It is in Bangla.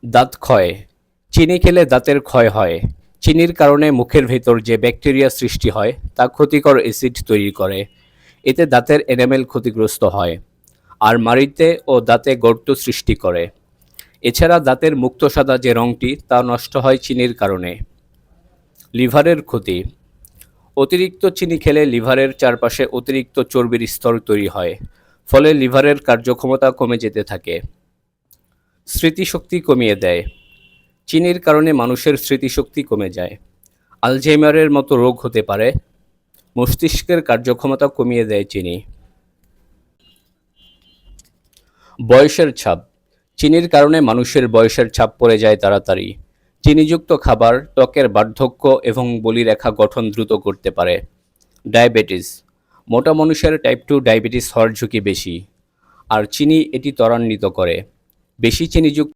দাঁত ক্ষয়। চিনি খেলে দাঁতের ক্ষয় হয়। চিনির কারণে মুখের ভেতর যে ব্যাকটেরিয়া সৃষ্টি হয় তা ক্ষতিকর অ্যাসিড তৈরি করে। এতে দাঁতের এনামেল ক্ষতিগ্রস্ত হয় আর মাড়িতে ও দাঁতে গর্ত সৃষ্টি করে। এছাড়া দাঁতের মুক্ত সাদা যে রঙটি তা নষ্ট হয় চিনির কারণে। লিভারের ক্ষতি। অতিরিক্ত চিনি খেলে লিভারের চারপাশে অতিরিক্ত চর্বির স্তর তৈরি হয়, ফলে লিভারের কার্যক্ষমতা কমে যেতে থাকে। স্মৃতিশক্তি কমিয়ে দেয়। চিনির কারণে মানুষের স্মৃতিশক্তি কমে যায়। আলঝেইমারের মতো রোগ হতে পারে। মস্তিষ্কের কার্যক্ষমতা কমিয়ে দেয় চিনি। বয়সের ছাপ। চিনির কারণে মানুষের বয়সের ছাপ পড়ে যায় তাড়াতাড়ি। চিনিযুক্ত খাবার ত্বকের বার্ধক্য এবং বলিরেখা গঠন দ্রুত করতে পারে। ডায়াবেটিস। মোটা মানুষের টাইপ 2 ডায়াবেটিস হওয়ার ঝুঁকি বেশি, আর চিনি এটি ত্বরান্বিত করে। বেশি চিনিযুক্ত